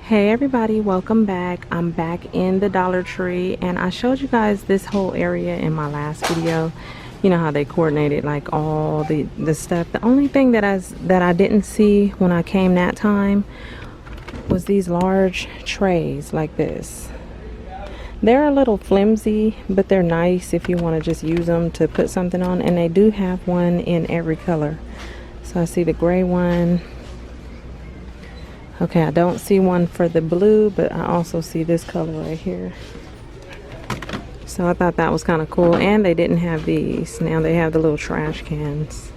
Hey everybody, welcome back. I'm back in the Dollar Tree and I showed you guys this whole area in my last video. You know how they coordinated like all the stuff. The only thing that I didn't see when I came that time was these large trays like this. They're a little flimsy, but they're nice if you want to just use them to put something on, and they do have one in every color. So I see the gray one. Okay, I don't see one for the blue, but I also see this color right here. So I thought that was kind of cool. And they didn't have these. Now they have the little trash cans.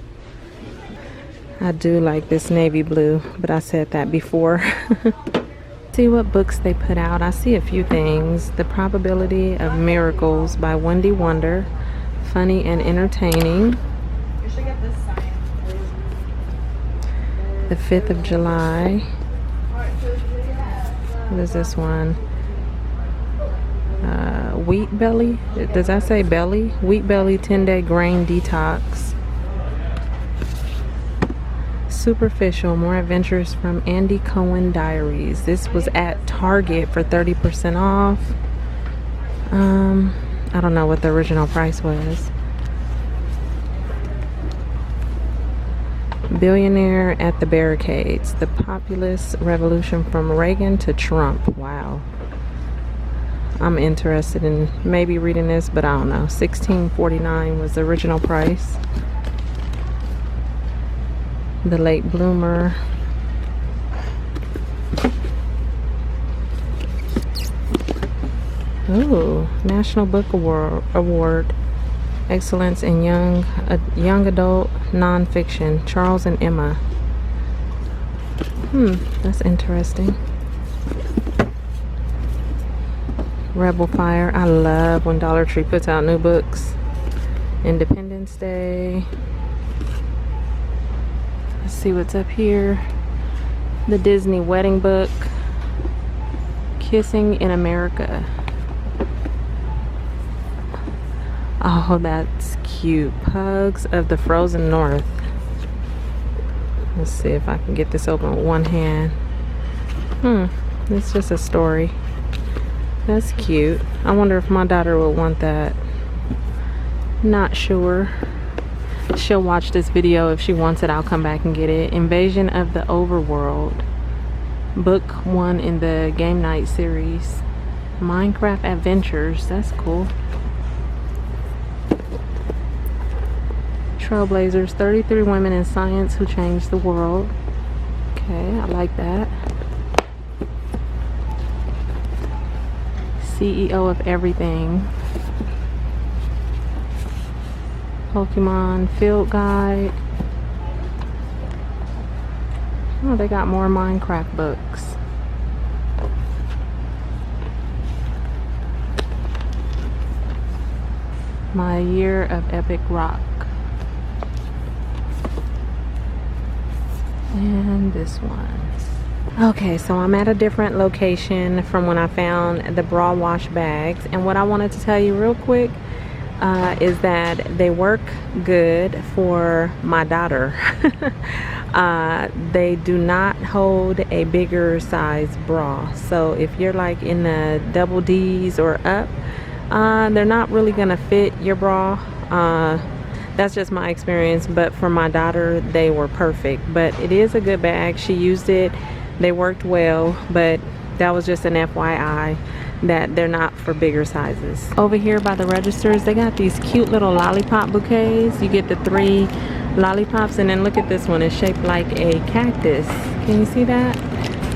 I do like this navy blue, but I said that before. See what books they put out. I see a few things. The Probability of Miracles by Wendy Wonder. Funny and entertaining. You should get this sign. The 5th of July. What is this one? Wheat Belly. Does that say belly? Wheat Belly 10-day grain detox. Superficial, more adventures from Andy Cohen Diaries. This was at Target for 30% off. I don't know what the original price was. Billionaire at the Barricades. The Populist Revolution from Reagan to Trump. Wow. I'm interested in maybe reading this, but I don't know. $16.49 was the original price. The Late Bloomer. Ooh, National Book Award. Excellence in Young Adult Nonfiction. Charles and Emma. That's interesting. Rebel Fire. I love when Dollar Tree puts out new books. Independence Day. Let's see what's up here. The Disney Wedding Book. Kissing in America. Oh, that's cute. Pugs of the Frozen North. Let's see if I can get this open with one hand. It's just a story. That's cute. I wonder if my daughter would want that. Not sure. She'll watch this video. If she wants it, I'll come back and get it. Invasion of the Overworld. Book 1 in the Game Night series. Minecraft Adventures. That's cool. Trailblazers. 33 women in science who changed the world. Okay, I like that. CEO of Everything. Pokemon Field Guide. Oh, they got more Minecraft books. My Year of Epic Rock. And this one. Okay, so I'm at a different location from when I found the bra wash bags, and what I wanted to tell you real quick is that they work good for my daughter. They do not hold a bigger size bra, so if you're like in the double D's or up, they're not really gonna fit your bra. That's just my experience, but for my daughter they were perfect. But it is a good bag. She used it. They worked well, but that was just an FYI that they're not for bigger sizes. Over here by the registers, they got these cute little lollipop bouquets. You get the 3 lollipops, and then look at this one. It's shaped like a cactus. Can you see that?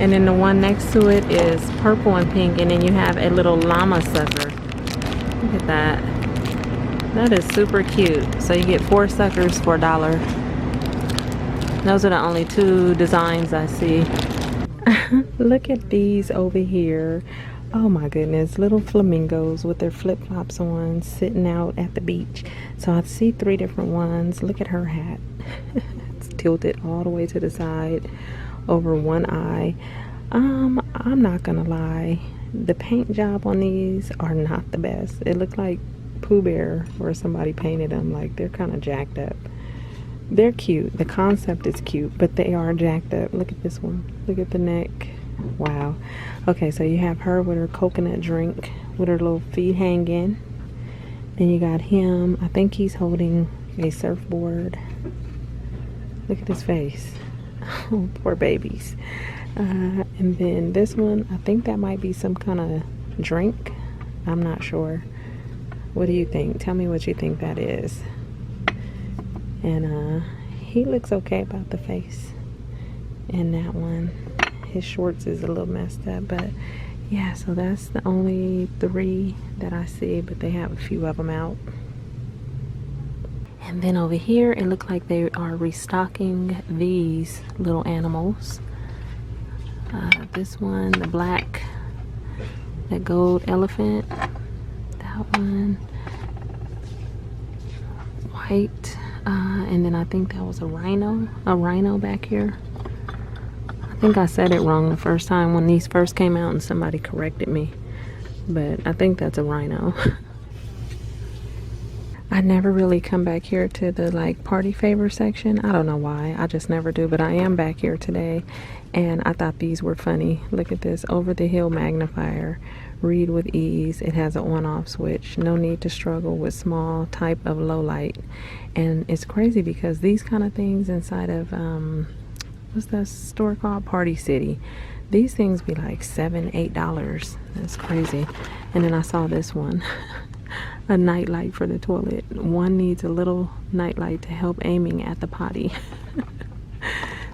And then the one next to it is purple and pink, and then you have a little llama sucker. Look at that. That is super cute. So you get 4 suckers for $1. Those are the only 2 designs I see. Look at these over here. Oh my goodness, little flamingos with their flip-flops on, sitting out at the beach. So I see 3 different ones. Look at her hat. It's tilted all the way to the side over one eye. I'm not gonna lie, the paint job on these are not the best. It looked like Pooh Bear or somebody painted them. Like, they're kind of jacked up. They're cute. The concept is cute, but they are jacked up. Look at this one. Look at the neck. Wow. Okay, so you have her with her coconut drink with her little feet hanging. Then you got him. I think he's holding a surfboard. Look at his face. Oh, poor babies. And then this one, I think that might be some kind of drink. I'm not sure. What do you think? Tell me what you think that is. And he looks okay about the face. And that one, his shorts is a little messed up, but yeah, so that's the only 3 that I see, but they have a few of them out. And then over here, it looks like they are restocking these little animals. This one, the black, that gold elephant, that one, white, and then I think that was a rhino back here. I think I said it wrong the first time when these first came out and somebody corrected me, but I think that's a rhino. I never really come back here to the like party favor section. I don't know why, I just never do, but I am back here today and I thought these were funny. Look at this, over the hill magnifier, read with ease. It has an on-off switch, no need to struggle with small type of low light. And it's crazy because these kind of things inside of what's that store called, Party City, these things be like $7-8. That's crazy. And then I saw this one. A nightlight for the toilet. One needs a little nightlight to help aiming at the potty.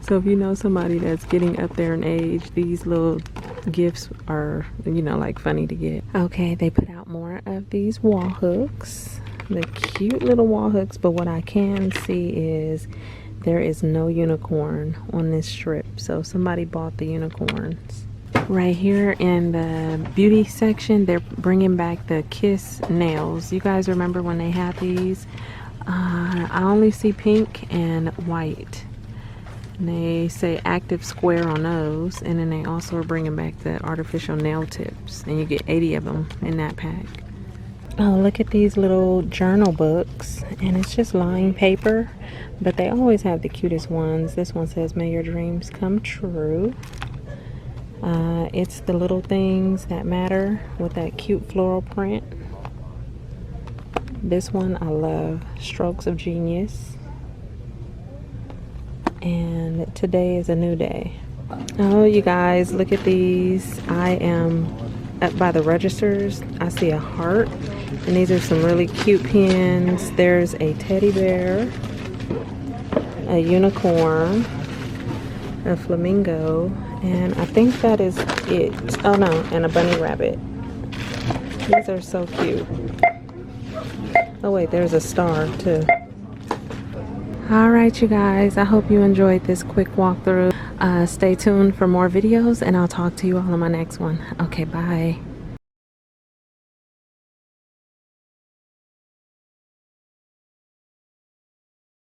So if you know somebody that's getting up there in age, these little gifts are, you know, like funny to get. Okay, they put out more of these wall hooks. The cute little wall hooks, but what I can see is there is no unicorn on this strip. So somebody bought the unicorns. Right here in the beauty section, they're bringing back the Kiss nails. You guys remember when they had these? I only see pink and white. And they say active square on those, and then they also are bringing back the artificial nail tips, and you get 80 of them in that pack. Oh, look at these little journal books, and it's just lined paper, but they always have the cutest ones. This one says, "May your dreams come true." It's the little things that matter with that cute floral print. This one I love, Strokes of Genius. And today is a new day. Oh, you guys, look at these. I am up by the registers. I see a heart, and these are some really cute pins. There's a teddy bear, a unicorn, a flamingo, and I think that is it. Oh no, and a bunny rabbit. These are so cute. Oh wait, there's a star too. Alright you guys, I hope you enjoyed this quick walkthrough. Stay tuned for more videos and I'll talk to you all in my next one. Okay, bye.